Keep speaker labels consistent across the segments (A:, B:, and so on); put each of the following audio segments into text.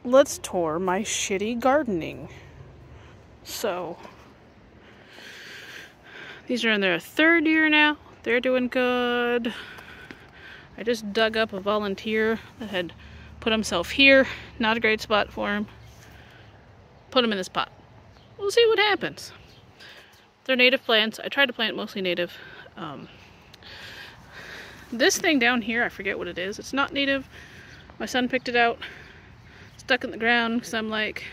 A: let's tour my shitty gardening. So, these are in their 3rd year now. They're doing good. I just dug up a volunteer that had put himself here. Not a great spot for him. Put him in this pot. We'll see what happens. They're native plants. I tried to plant mostly native. This thing down here, I forget what it is. It's not native. My son picked it out, stuck it in the ground, because I'm like,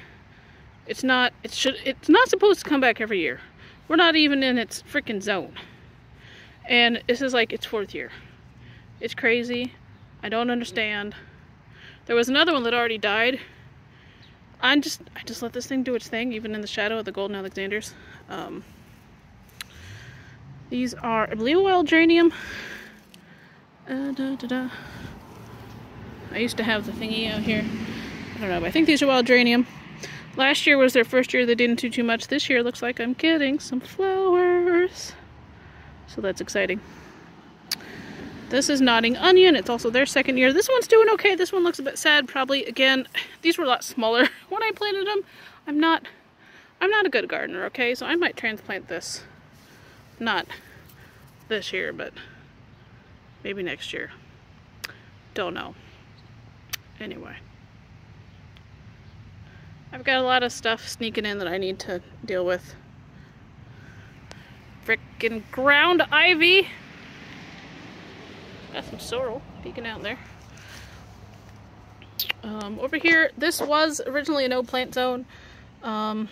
A: it's not supposed to come back every year. We're not even in its freaking zone. And this is like its 4th year. It's crazy. I don't understand. There was another one that already died. I just let this thing do its thing, even in the shadow of the golden Alexanders. These are, I believe, a wild geranium. I used to have the thingy out here. I don't know, but I think these are wild geranium. Last year was their 1st year. They didn't do too much. This year looks like I'm getting some flowers. So that's exciting. This is Nodding Onion. It's also their 2nd year. This one's doing okay. This one looks a bit sad, probably. Again, these were a lot smaller when I planted them. I'm not a good gardener, okay? So I might transplant this. Not this year, but maybe next year. Don't know. Anyway. I've got a lot of stuff sneaking in that I need to deal with. Frickin' ground ivy. Got some sorrel peeking out there. Over here, this was originally a no plant zone. The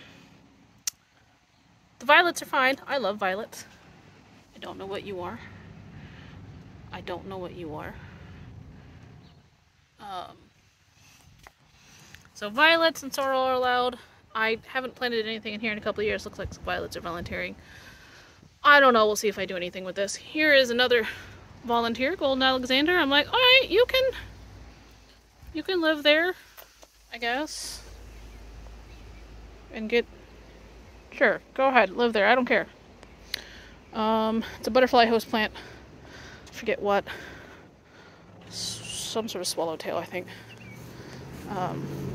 A: violets are fine. I love violets. I don't know what you are. I don't know what you are. So violets and sorrel are allowed. I haven't planted anything in here in a couple of years. Looks like some violets are volunteering. I don't know. We'll see if I do anything with this. Here is another volunteer, golden Alexander. I'm like, all right, you can live there, I guess, and sure, go ahead, live there. I don't care. It's a butterfly host plant. I forget what. Some sort of swallowtail, I think.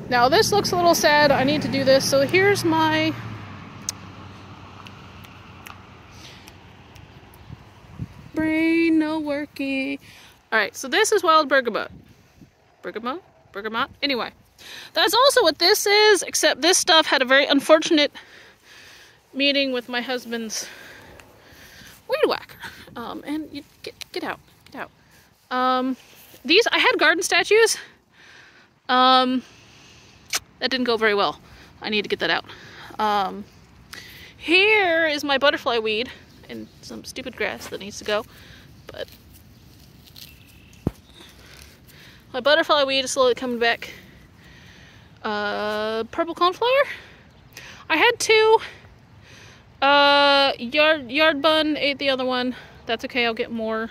A: Now this looks a little sad. I need to do this. So here's my brain no working. Alright, so this is wild bergamot. Bergamot? Anyway. That's also what this is, except this stuff had a very unfortunate meeting with my husband's weed whacker. And you get out. These, I had garden statues. That didn't go very well. I need to get that out. Here is my butterfly weed and some stupid grass that needs to go. But my butterfly weed is slowly coming back. Purple coneflower. I had 2. Yard bun ate the other one. That's okay, I'll get more.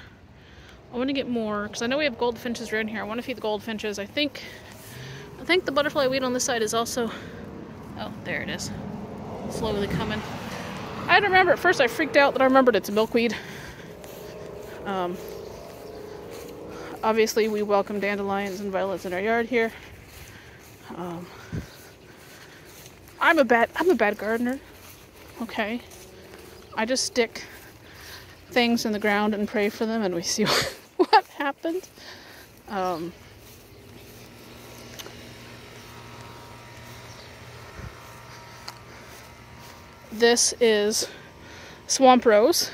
A: I want to get more because I know we have goldfinches around here. I want to feed the goldfinches. I think the butterfly weed on this side is also... Oh, there it is. Slowly coming. I had to remember at first. I freaked out that I remembered it's a milkweed. Obviously, we welcome dandelions and violets in our yard here. I'm a bad gardener. Okay, I just stick things in the ground and pray for them, and we see what happens. This is swamp rose.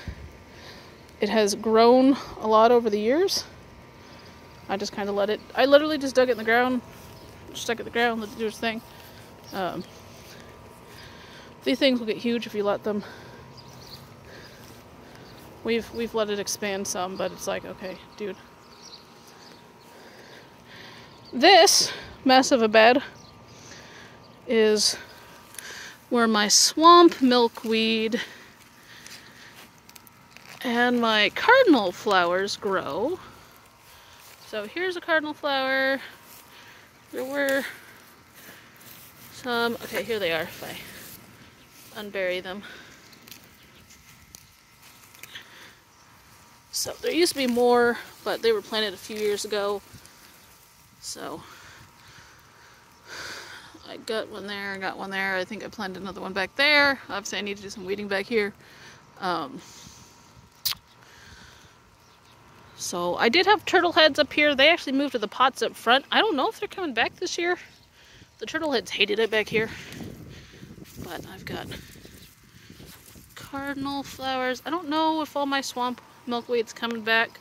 A: It has grown a lot over the years. I just kind of let it. I literally just dug it in the ground, stuck it in the ground, let it do its thing. These things will get huge if you let them. We've let it expand some, but it's like, okay, dude. This mess of a bed is where my swamp milkweed and my cardinal flowers grow. So here's a cardinal flower. There were some, okay, here they are if I unbury them. So there used to be more, but they were planted a few years ago. So I got one there, I got one there. I think I planted another one back there. Obviously I need to do some weeding back here. So I did have turtle heads up here. They actually moved to the pots up front. I don't know if they're coming back this year. The turtle heads hated it back here. But I've got cardinal flowers. I don't know if all my swamp milkweed's coming back.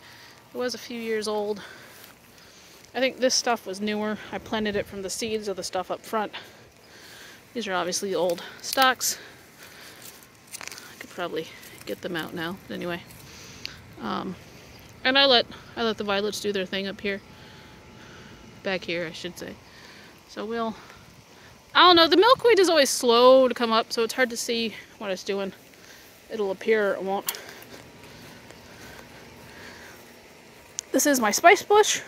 A: It was a few years old. I think this stuff was newer. I planted it from the seeds of the stuff up front. These are obviously old stalks. I could probably get them out now. But anyway. And I let the violets do their thing up here. Back here, I should say. So I don't know, the milkweed is always slow to come up, so it's hard to see what it's doing. It'll appear or it won't. This is my spice bush.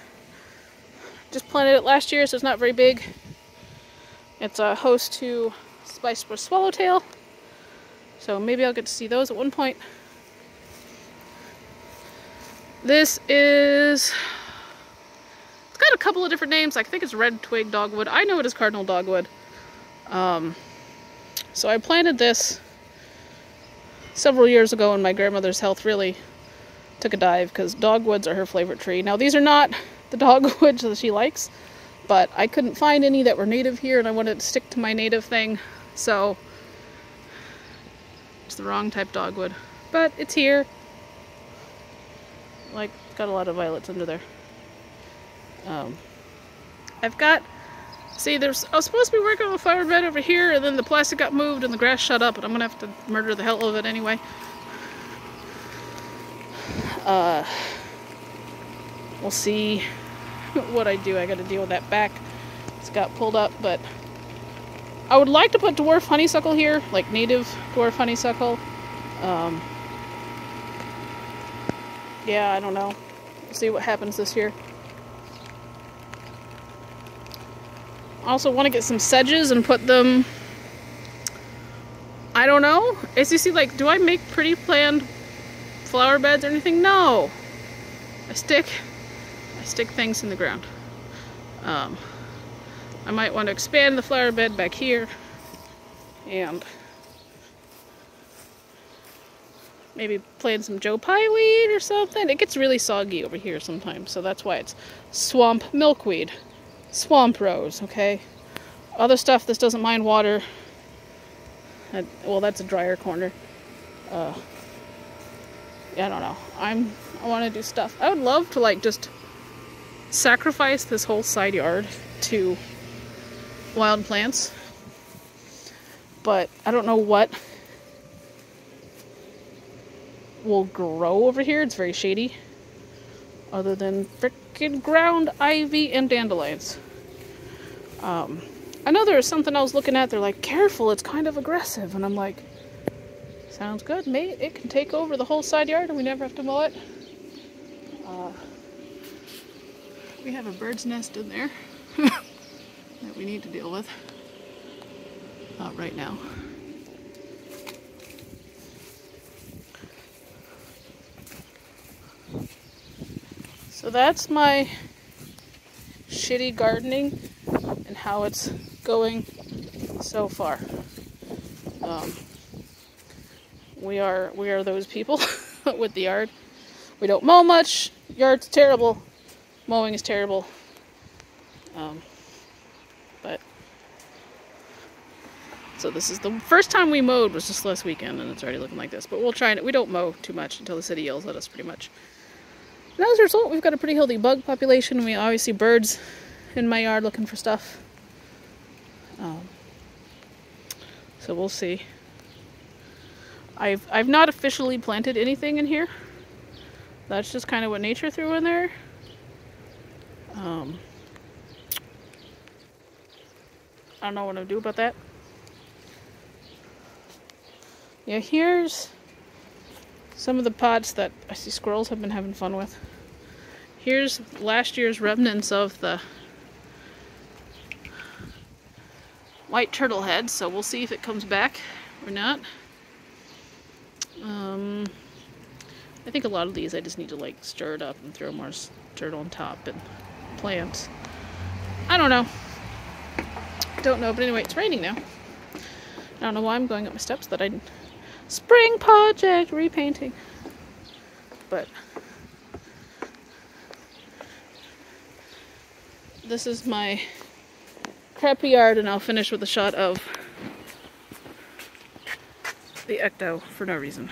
A: Just planted it last year, so it's not very big. It's a host to spice bush swallowtail. So maybe I'll get to see those at one point. This is... It's got a couple of different names. I think it's red twig dogwood. I know it is cardinal dogwood. So I planted this several years ago when my grandmother's health really took a dive, because dogwoods are her favorite tree. Now these are not the dogwoods that she likes, but I couldn't find any that were native here and I wanted to stick to my native thing, so it's the wrong type dogwood. But it's here. Like, got a lot of violets under there. I've got, see, I was supposed to be working on a flower bed over here, and then the plastic got moved and the grass shut up, and I'm gonna have to murder the hell out of it anyway. We'll see what I do. I gotta deal with that back. It's got pulled up, but I would like to put dwarf honeysuckle here, like native dwarf honeysuckle. Yeah, I don't know. We'll see what happens this year. I also want to get some sedges and put them, I don't know. As you see, like, do I make pretty planned flower beds or anything? No. I stick things in the ground. I might want to expand the flower bed back here and maybe plant some Joe Pye weed or something. It gets really soggy over here sometimes, so that's why it's swamp milkweed. Swamp rose, okay? Other stuff, this doesn't mind water. Well, that's a drier corner. Yeah, I don't know. I want to do stuff. I would love to, like, just sacrifice this whole side yard to wild plants. But I don't know what will grow over here. It's very shady. Other than frickin' ground ivy and dandelions. I know there was something I was looking at. They're like, careful, it's kind of aggressive. And I'm like, sounds good, mate. It can take over the whole side yard and we never have to mow it. We have a bird's nest in there that we need to deal with. Not right now. So that's my shitty gardening and how it's going so far. We are those people with the yard. We don't mow much. Yard's terrible. Mowing is terrible. But so this is the first time we mowed was just last weekend, and it's already looking like this. But we'll try it. We don't mow too much until the city yells at us, pretty much. And as a result, we've got a pretty healthy bug population. We always see birds in my yard looking for stuff. So we'll see. I've not officially planted anything in here. That's just kind of what nature threw in there. I don't know what to do about that. Yeah, here's some of the pots that I see squirrels have been having fun with. Here's last year's remnants of the white turtle head, so we'll see if it comes back or not. I think a lot of these I just need to like stir it up and throw more dirt on top and plant. I don't know. Don't know, but anyway, it's raining now. I don't know why I'm going up my steps that I... Spring project! Repainting. But... this is my crappy yard, and I'll finish with a shot of the ecto for no reason.